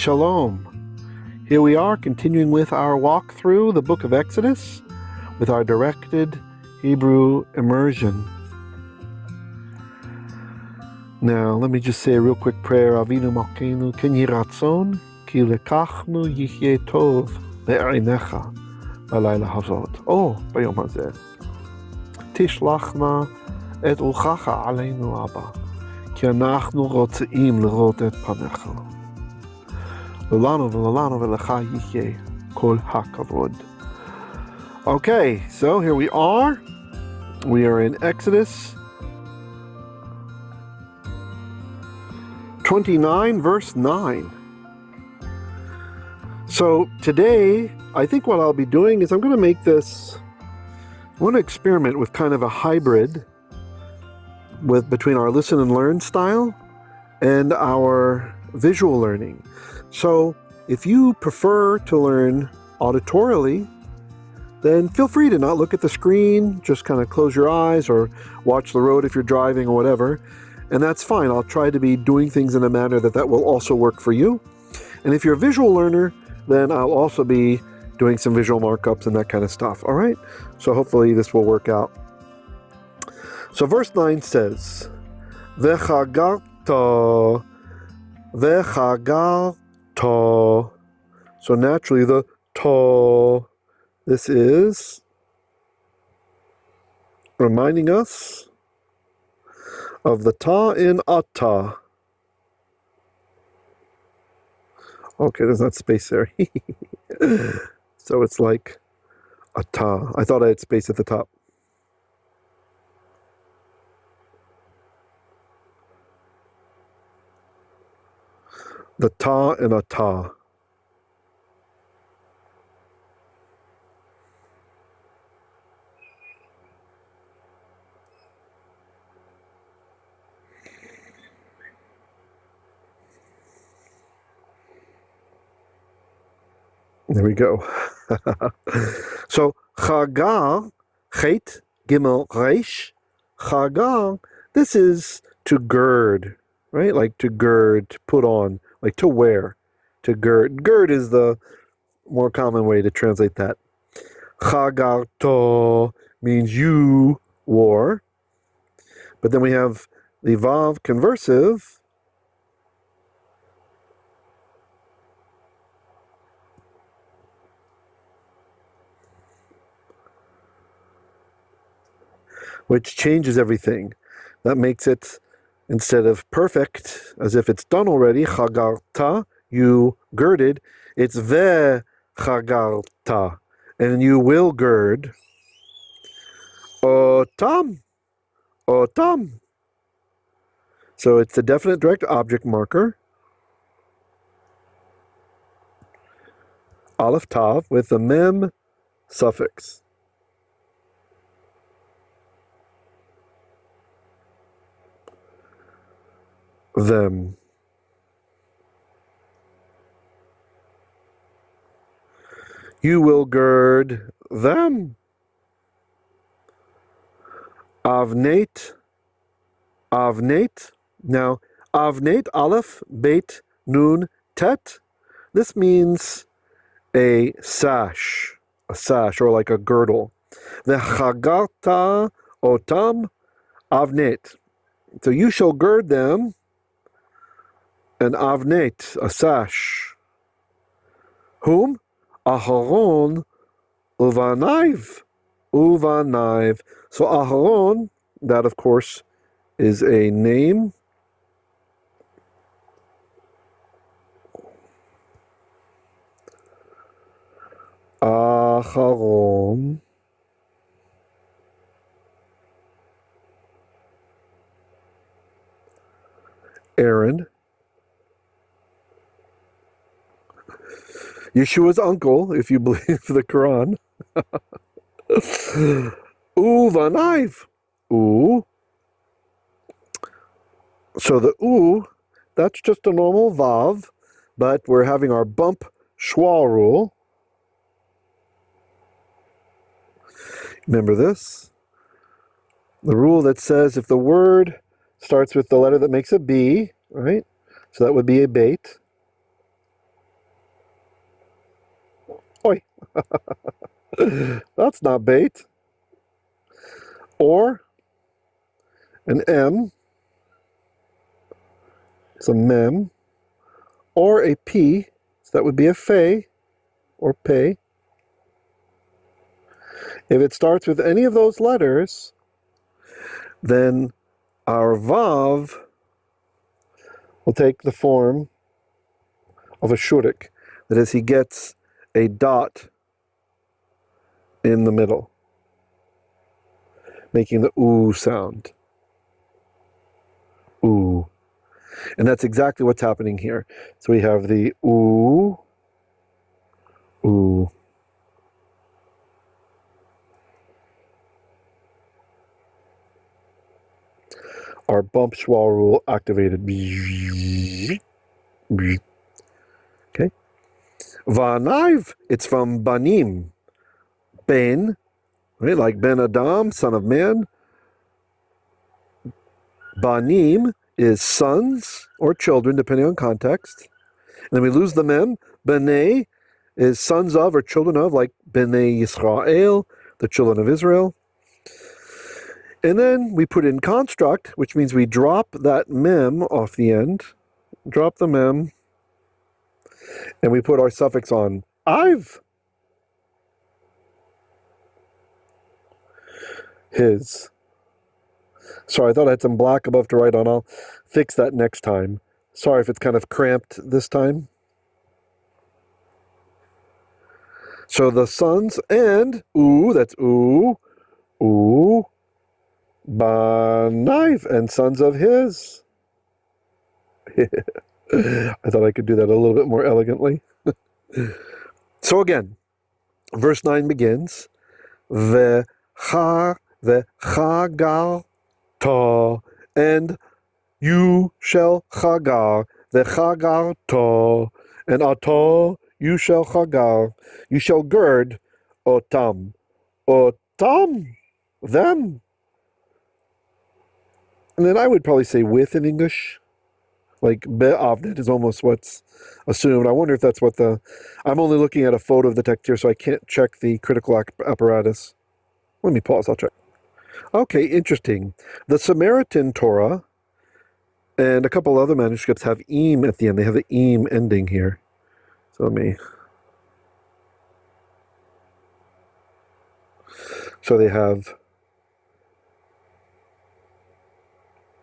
Shalom. Here we are continuing with our walk through the book of Exodus with our directed Hebrew immersion. Now, let me just say a real quick prayer. Avinu Malkeinu ken yhi ratzon ki lekachnu yihyeh tov le'einecha b'layla hazot. Bayom hazeh. Tishlachna et ulchacha aleinu Abba ki anachnu rotzeim lerot et panecha. Okay, so here we are. We are in Exodus 29, verse 9. So today, I think what I'll be doing is I'm going to make this, I want to experiment with kind of a hybrid between our listen and learn style and our visual learning. So if you prefer to learn auditorily, then feel free to not look at the screen, just kind of close your eyes or watch the road if you're driving or whatever, and that's fine. I'll try to be doing things in a manner that will also work for you. And if you're a visual learner, then I'll also be doing some visual markups and that kind of stuff, all right? So hopefully this will work out. So verse 9 says, וחגרת So naturally the ta, this is reminding us of the ta in ata. Okay, there's not space there. So it's like ata. I thought I had space at the top. The ta in ata. There we go. So, chagar, chet, gimel, reish, chagar, this is to gird, right? Like to gird, to put on, like to wear, to gird. Gird is the more common way to translate that. Chagarto means you wore. But then we have the vav conversive, which changes everything. That makes it, instead of perfect, as if it's done already, chagarta, you girded, it's ve chagarta, and you will gird. Otam. So it's the definite direct object marker. Aleph tav with the mem suffix. Them. You will gird them. Avneit. Now, avneit, aleph, beit, nun, tet. This means a sash, or like a girdle. V'chagarta otam avneit. So you shall gird them an avneit, a sash. Whom? Aharon uvanaiv. So Aharon, that of course is a name. Aharon. Aaron. Yeshua's uncle, if you believe the Quran. Uvanaiv. So the that's just a normal vav, but we're having our bump shwa rule. Remember this? The rule that says if the word starts with the letter that makes a B, right? So that would be a bait. That's not bait. Or an M, it's a mem, or a P, so that would be a fe, or pay. If it starts with any of those letters, then our vav will take the form of a shurik. That is, he gets a dot in the middle, making the oo sound. Ooh. And that's exactly what's happening here. So we have the ooh, ooh. Our bump schwa rule activated. Okay. Vanaiv, it's from banim. Ben, right, like Ben Adam, son of man. Banim is sons or children, depending on context. And then we lose the mem. Benei is sons of or children of, like Benei Yisrael, the children of Israel. And then we put in construct, which means we drop that mem off the end. Drop the mem. And we put our suffix on. I've. His. Sorry, I thought I had some black above to write on. I'll fix that next time. Sorry if it's kind of cramped this time. So the sons and ooh, that's ooh, ooh, banaiv, and sons of his. I thought I could do that a little bit more elegantly. So again, verse 9 begins, v'chagar ta, and you shall chagar, v'chagar ta, and ata, you shall chagar, you shall gird, otam, otam, them. And then I would probably say with in English. Like avneis is almost what's assumed. I wonder if that's what I'm only looking at a photo of the text here, so I can't check the critical apparatus. Let me pause, I'll check. Okay, interesting. The Samaritan Torah and a couple other manuscripts have im at the end. They have the im ending here. So So they have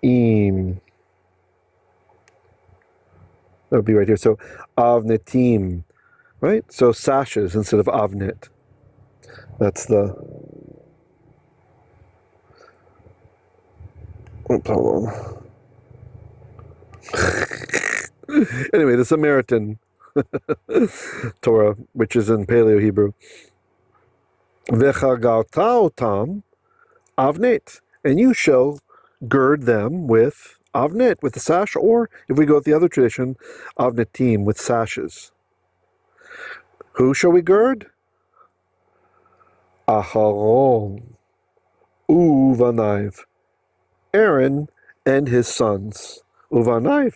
im. That'll be right here. So avnetim, right? So sashes instead of avnet. That's the. Oops, hold on. Anyway, the Samaritan Torah, which is in Paleo Hebrew. V'chagarta otam avnet, and you shall gird them with avnet, with the sash, or if we go with the other tradition, avnetim, with sashes. Who shall we gird? Aharon, uvanaiv, Aharon and his sons. Uvanaiv.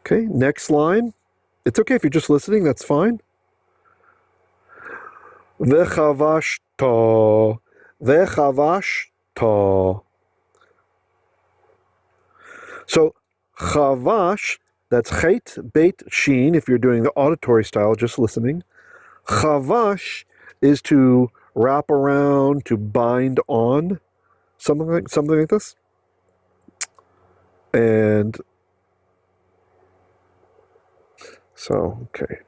Okay, next line. It's okay if you're just listening, that's fine. V'chavashta, v'chavashta. So, chavash, that's chet, beit, sheen, if you're doing the auditory style, just listening. Chavash is to wrap around, to bind on, something like this. And so, okay.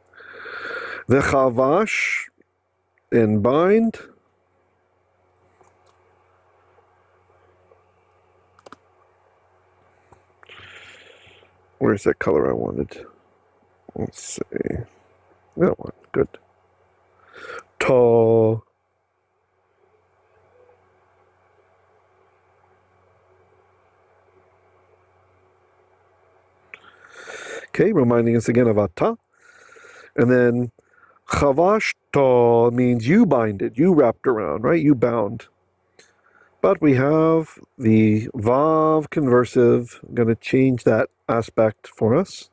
V'chavash, and bind. Where's that color I wanted? Let's see. That one, good. Ta. Okay, reminding us again of ata. And then chavashta means you bind it, you wrapped around, right? You bound. But we have the vav conversive. I'm going to change that aspect for us.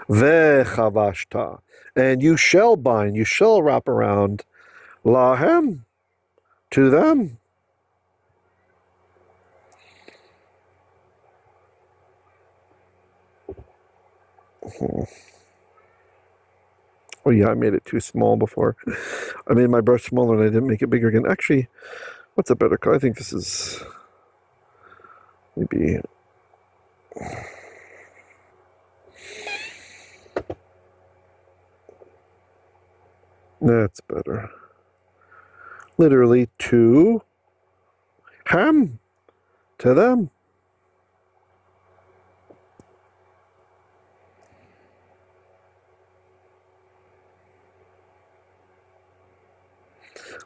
וחבשת, and you shall bind, you shall wrap around, lahem, to them. Oh yeah, I made it too small before. I made my brush smaller and I didn't make it bigger again. Actually, what's a better color? I think this is maybe... That's better. Literally to ham, to them.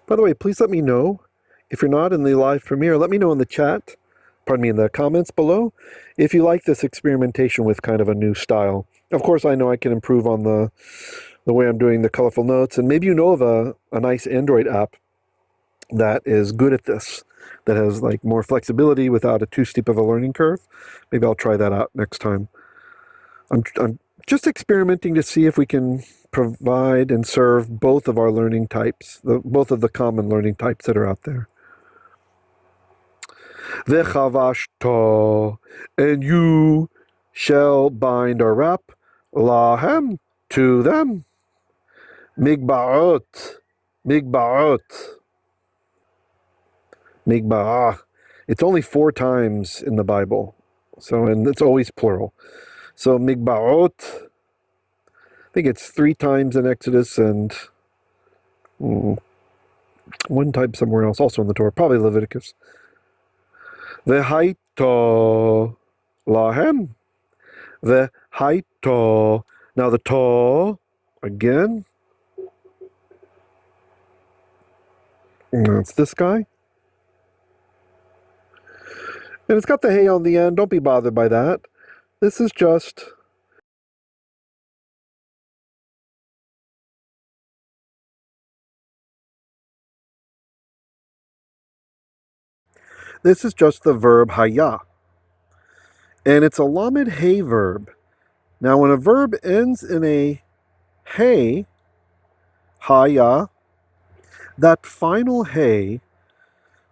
By the way, please let me know if you're not in the live premiere. Let me know in the chat, pardon me, in the comments below, if you like this experimentation with kind of a new style. Of course, I know I can improve on the way I'm doing the colorful notes, and maybe you know of a nice Android app that is good at this, that has like more flexibility without a too steep of a learning curve. Maybe I'll try that out next time. I'm just experimenting to see if we can provide and serve both of our learning types, both of the common learning types that are out there. וחבשת, and you shall bind or wrap, lahem, to them. migba'ot, migba'ot, migba'ah. It's only 4 times in the Bible, so, and it's always plural. So migba'ot, I think it's 3 times in Exodus and 1 time somewhere else, also in the Torah, probably Leviticus. והיתה lahem, והיתה. Now the ta, again, that's this guy. And it's got the hey on the end. Don't be bothered by that. This is just... This is just the verb hayah. And it's a lamed hey verb. Now when a verb ends in a hey, hayah, that final hey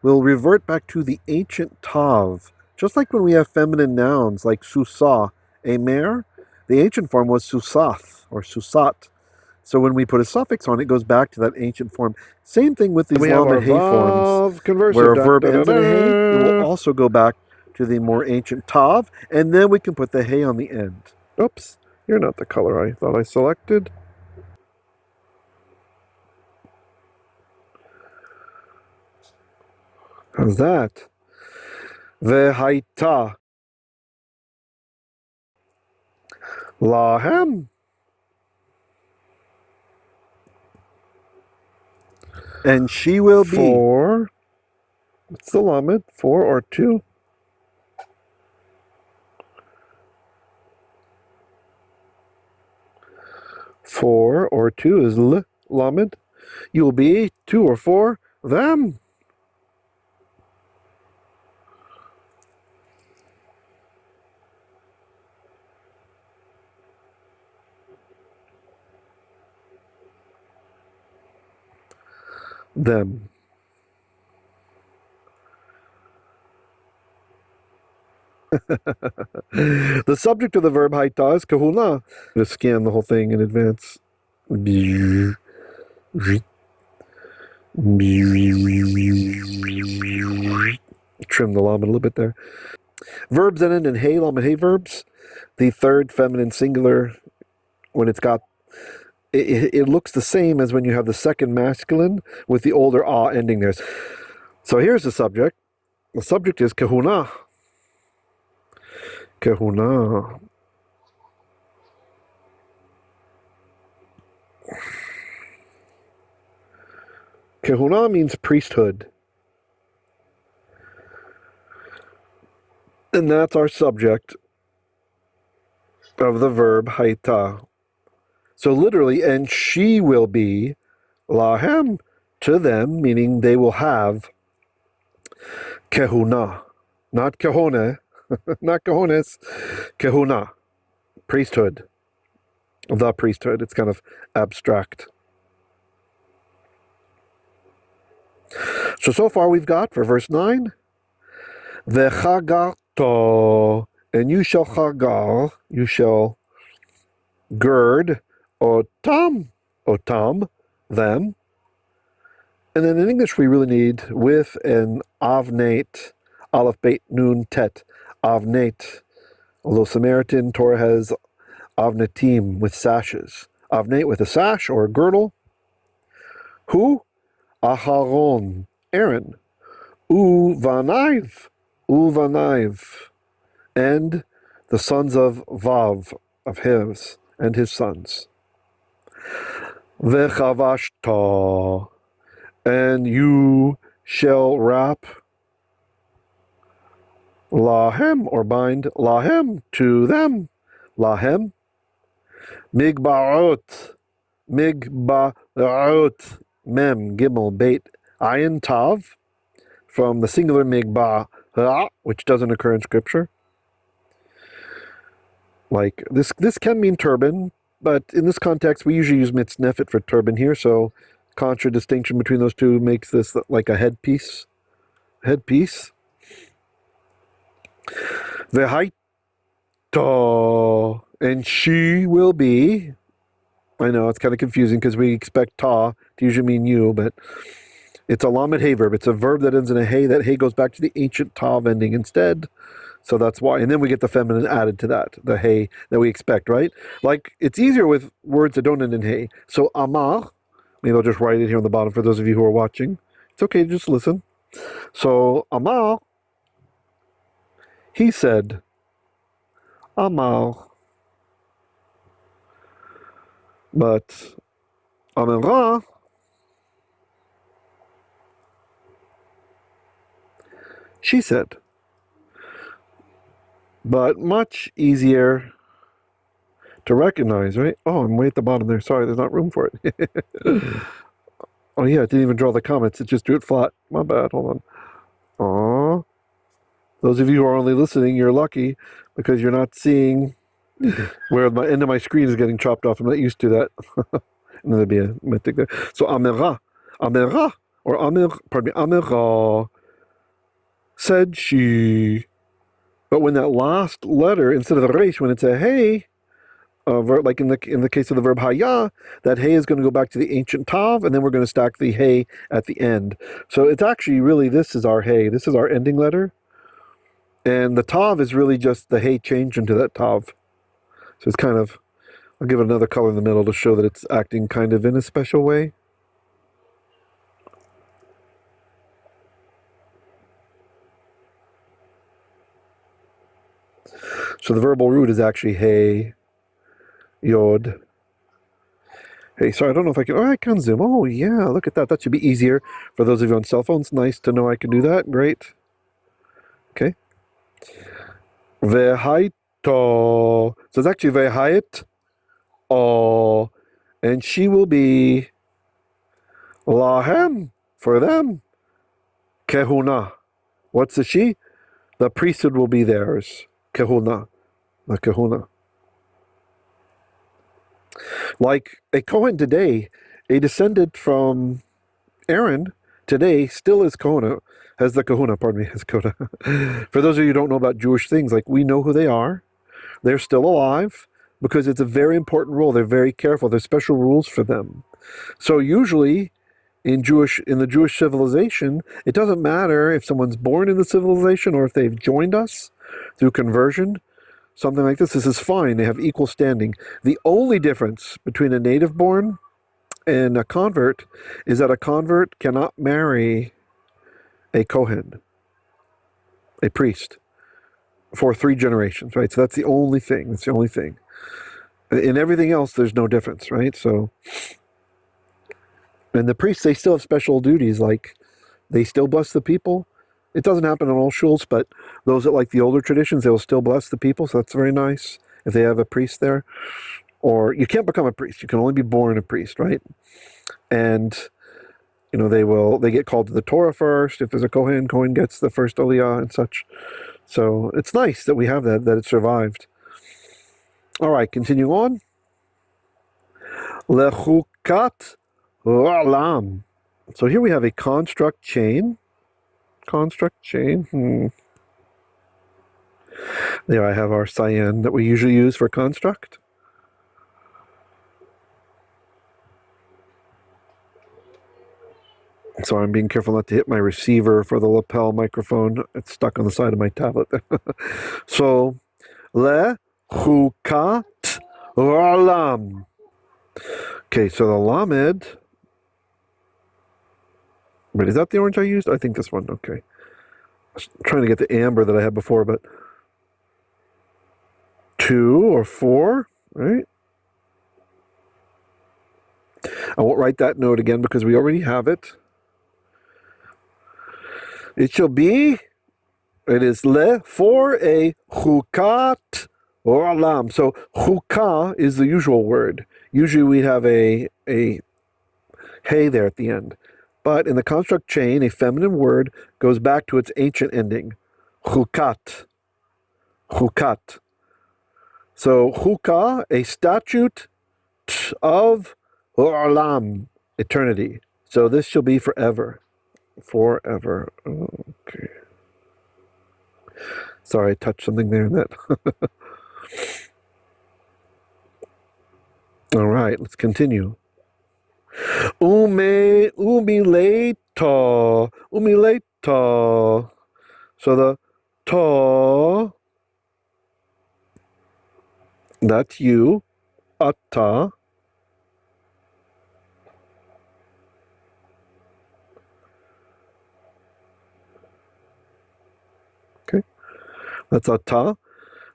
will revert back to the ancient tav. Just like when we have feminine nouns like susah, emer, the ancient form was susath or susat. So when we put a suffix on it, goes back to that ancient form. Same thing with these lamed hey forms, conversive, where a verb ends in a hey, it will also go back to the more ancient tav, and then we can put the hey on the end. Oops, you're not the color I thought I selected. How's that? והיתה lahem, and she will be 4. What's the lamed? 4 or 2? 4 or 2 is lamed. You will be 2 or 4 them. Them. The subject of the verb hayta is kehuna. To scan the whole thing in advance. Trim the lamed a little bit there. Verbs that end in hey, lamed hey verbs. The third feminine singular, when it's got, it looks the same as when you have the second masculine with the older ah ending there. So here's the subject. The subject is kehuna. Kehuna. Kehuna means priesthood. And that's our subject of the verb hayta. So literally, and she will be lahem, to them, meaning they will have kehuna, not kehone, not kehones, kehuna, priesthood. the priesthood. It's kind of abstract. So far we've got, for verse 9, וחגרת, and you shall chagar, you shall gird, otam, them. And then in English we really need with an avneis, aleph, bet, nun, tet, avneis. Although Samaritan Torah has avnetim with sashes. Avneis with a sash or a girdle. Who? Aharon, Aaron. Uvanaiv, and the sons of Vav, of his, and his sons. Vechavashta, and you shall wrap lahem, or bind lahem to them. Lahem. Migba'ot, mem, gimel, beit, ayin, tav, from the singular migba'ot, which doesn't occur in scripture. Like, this can mean turban, but in this context we usually use mitznefet for turban here, so contradistinction between those two makes this like a headpiece. והיתה, and she will be. I know it's kind of confusing because we expect ta to usually mean you, but it's a lamed hey verb. It's a verb that ends in a hey. That hey goes back to the ancient tav ending instead. So that's why. And then we get the feminine added to that, the hey that we expect, right? Like, it's easier with words that don't end in hey. So amar, maybe I'll just write it here on the bottom for those of you who are watching. It's okay to just listen. So amar, he said, amar. But amara, she said. But much easier to recognize, right? Oh, I'm way at the bottom there. Sorry, there's not room for it. Oh yeah, it didn't even draw the comments. It just drew it flat. My bad. Hold on. Aww. Those of you who are only listening, you're lucky because you're not seeing where the end of my screen is getting chopped off. I'm not used to that. And then there'd be a metric there. So amera, or amera, said she. But when that last letter, instead of a resh, when it's a hey, like in the case of the verb hayah, that hey is going to go back to the ancient tav, and then we're going to stack the hey at the end. So it's actually really, this is our hey, this is our ending letter, and the tav is really just the hey changed into that tav. So it's kind of, I'll give it another color in the middle to show that it's acting kind of in a special way. So the verbal root is actually hey, yod. Hey, sorry, I don't know if I can, oh, I can zoom. Oh, yeah, look at that. That should be easier for those of you on cell phones. Nice to know I can do that. Great. Okay. Vehaita. So it's actually vehait. Oh, and she will be lahem, for them. Kehuna. What's the she? The priesthood will be theirs. Kehuna. The kehuna. Like a Kohen today, a descendant from Aaron today still is Kohen, has the kahuna, has Kohen. For those of you who don't know about Jewish things, like, we know who they are. They're still alive because it's a very important role. They're very careful. There's special rules for them. So usually in the Jewish civilization, it doesn't matter if someone's born in the civilization or if they've joined us through conversion. Something like this is fine. They have equal standing. The only difference between a native born and a convert is that a convert cannot marry a Kohen, a priest, for 3 generations, right? So that's the only thing. That's the only thing. In everything else, there's no difference, right? So, and the priests, they still have special duties, like they still bless the people. It doesn't happen in all shuls, but those that like the older traditions, they will still bless the people, so that's very nice if they have a priest there. Or you can't become a priest, you can only be born a priest, right? And, you know, they get called to the Torah first. If there's a Kohen gets the first aliyah and such. So it's nice that we have that it survived. All right, continue on. Lechukat olam. So here we have a construct chain. Construct chain. There I have our cyan that we usually use for construct. So I'm being careful not to hit my receiver for the lapel microphone. It's stuck on the side of my tablet. So, lechukat olam. Okay, so the lamed. Wait, is that the orange I used? I think this one. Okay. I was trying to get the amber that I had before, but 2 or 4, right? I won't write that note again because we already have it. It shall be, it is for a chukat olam. So chukah is the usual word. Usually we have a hey there at the end. But in the construct chain, a feminine word goes back to its ancient ending. Chukat. Chukat. So chukah, a statute of olam, eternity. So this shall be forever. Forever. Okay. Sorry, I touched something there in that. All right, let's continue. Umileita. Umileita. So the ta, that's you. Ata. Okay. That's ata.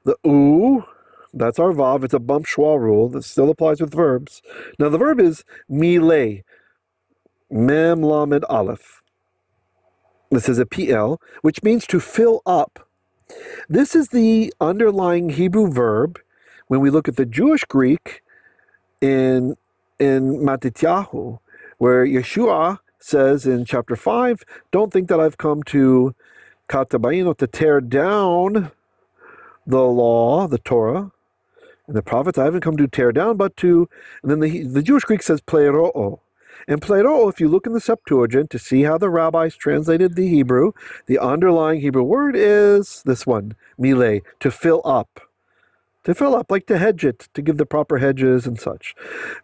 The u, that's our vav. It's a bump schwa rule. This still applies with verbs. Now the verb is mile. Mem lamed aleph. This is a PL, which means to fill up. This is the underlying Hebrew verb when we look at the Jewish Greek in Matityahu, where Yeshua says in chapter 5, don't think that I've come to katabayino, to tear down the law, the Torah, and the prophets. I haven't come to tear down, but to, and then the Jewish Greek says pleroo. And pleroo, if you look in the Septuagint to see how the rabbis translated the Hebrew, the underlying Hebrew word is this one, mile, to fill up. To fill up, like to hedge it, to give the proper hedges and such.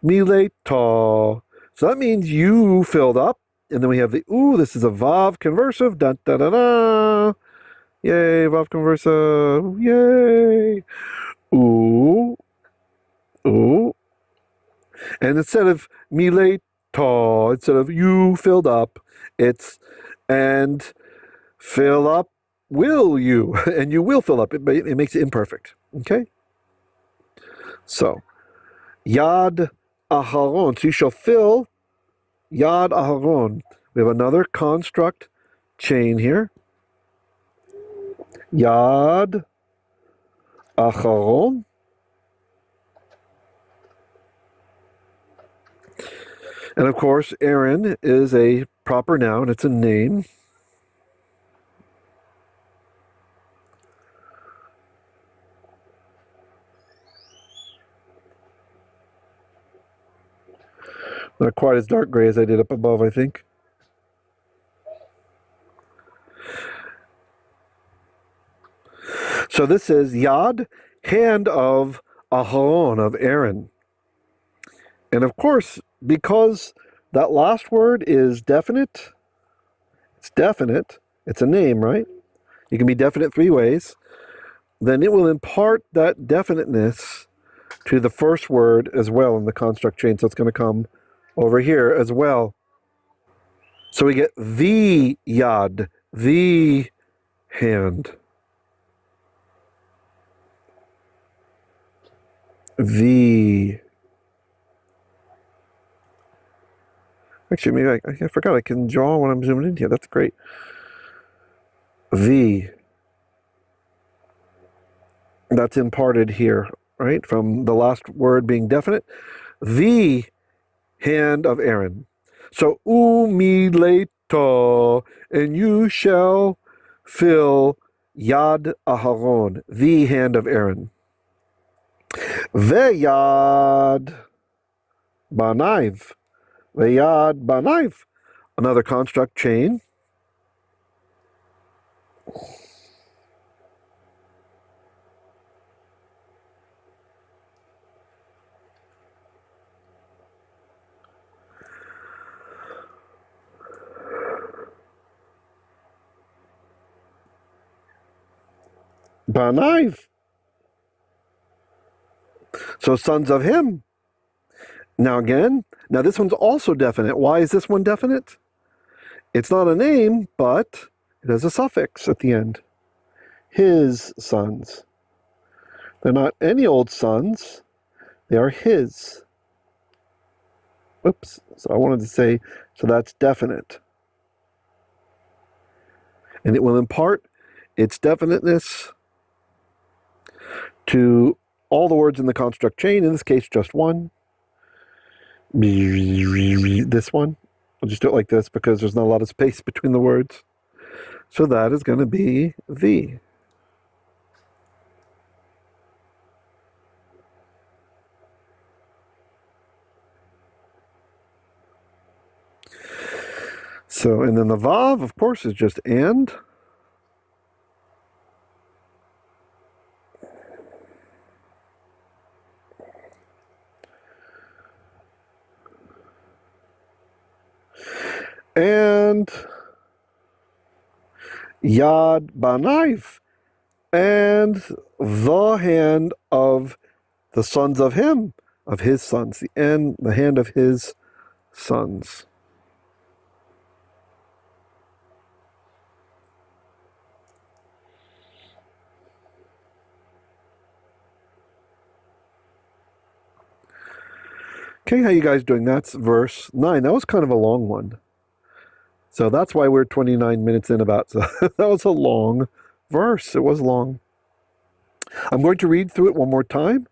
Umileita. So that means you filled up. And then we have the this is a vav conversive. Da da da da. Yay, vav conversive. Yay. Ooh. And instead of mileita, instead of you filled up, it's and fill up will you. And you will fill up. It makes it imperfect. Okay? So, Yad Aharon. So you shall fill Yad Aharon. We have another construct chain here. Yad Aharon. And of course, Aharon is a proper noun. It's a name. Not quite as dark gray as I did up above, I think. So this is Yad, hand of Aharon, of Aharon. And of course, because that last word is definite, it's definite, it's a name, right? You can be definite 3 ways. Then it will impart that definiteness to the first word as well in the construct chain. So it's going to come over here as well. So we get the yad, the hand. The. Actually, maybe I forgot I can draw when I'm zooming in here. That's great. The. That's imparted here, right? From the last word being definite. The hand of Aharon. So, umileita, and you shall fill Yad Aharon, the hand of Aharon. Veyad banaiv, v'yad banaiv. Another construct chain. Banaiv. So sons of him. Now again, this one's also definite. Why is this one definite? It's not a name, but it has a suffix at the end. His sons. They're not any old sons. They are his. Oops. So I wanted to say, so that's definite. And it will impart its definiteness to all the words in the construct chain, in this case just one. This one. I'll just do it like this because there's not a lot of space between the words. So that is going to be the. So, and then the vav, of course, is just and. And yad banaiv, and the hand of the sons of him, of his sons, the hand of his sons. Okay, how you guys doing? That's verse 9. That was kind of a long one. So that's why we're 29 minutes in about. So that was a long verse. It was long. I'm going to read through it one more time,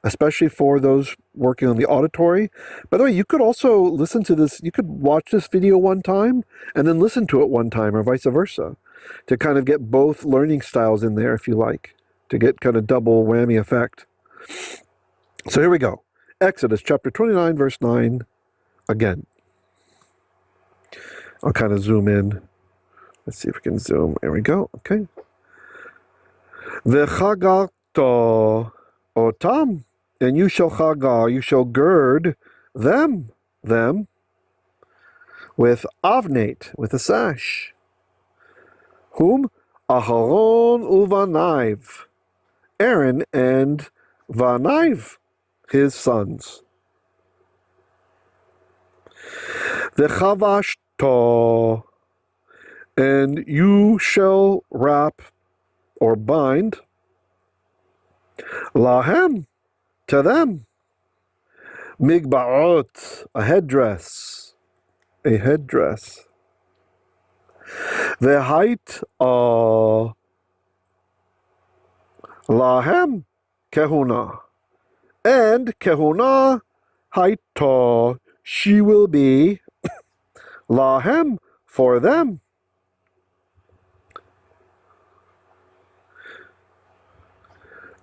especially for those working on the auditory. By the way, you could also listen to this. You could watch this video one time and then listen to it one time, or vice versa, to kind of get both learning styles in there if you like, to get kind of double whammy effect. So here we go. Exodus chapter 29, verse 9 again. I'll kind of zoom in. Let's see if we can zoom. There we go. Okay. V'chagart otam, and you shall chagar, you shall gird them, with avneis, with a sash. Whom? Aharon uvanaiv, Aharon and banaiv, his sons. V'chebasht, and you shall wrap or bind lahem, to them, migba'ot, a headdress, והיתה lahem, kehuna, and kehuna hayta, she will be lahem, for them.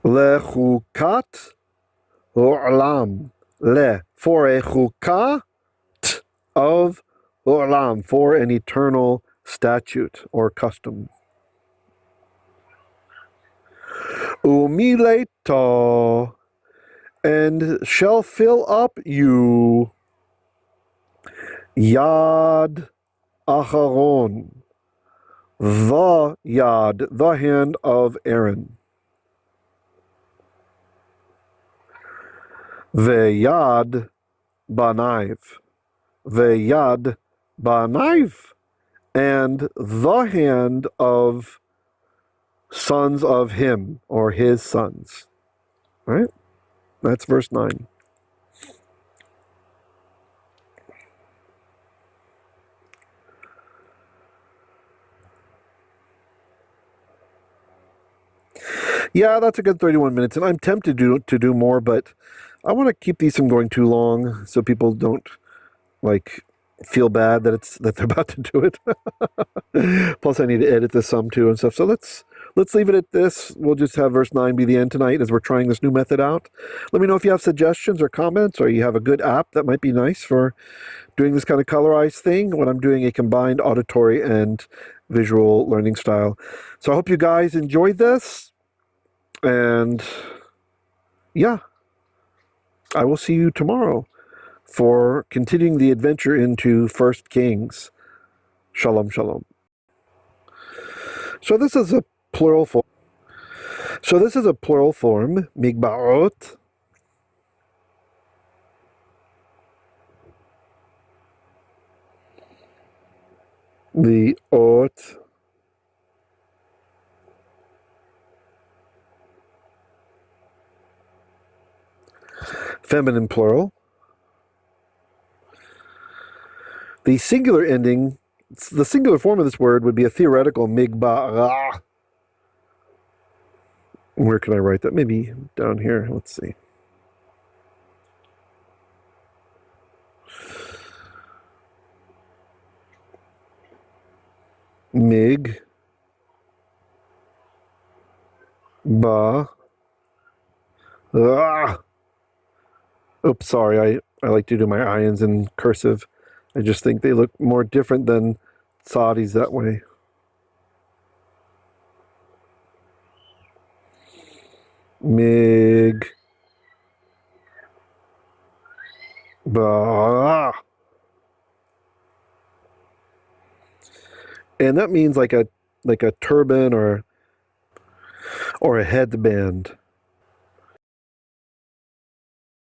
Lechukat olam, for a chukat of olam, for an eternal statute or custom. Umileita, and shall fill up you yad Aharon, the yad, the hand of Aharon. V'yad banaiv, and the hand of sons of him, or his sons. All right? That's verse 9. Yeah, that's a good 31 minutes, and I'm tempted to do more, but I want to keep these from going too long so people don't feel bad that they're about to do it. Plus, I need to edit this some too and stuff. So let's leave it at this. We'll just have verse 9 be the end tonight as we're trying this new method out. Let me know if you have suggestions or comments, or you have a good app that might be nice for doing this kind of colorized thing when I'm doing a combined auditory and visual learning style. So I hope you guys enjoyed this. And yeah, I will see you tomorrow for continuing the adventure into 1 Kings. Shalom, shalom. So this is a plural form. Migba'ot. The ot. Feminine plural. The singular ending, the singular form of this word would be a theoretical migba'ah. Where can I write that? Maybe down here. Let's see. Mig. Ba. Ah. Oops, sorry. I like to do my ions in cursive. I just think they look more different than Saudis that way. Mig. Ba. And that means like a turban or a headband.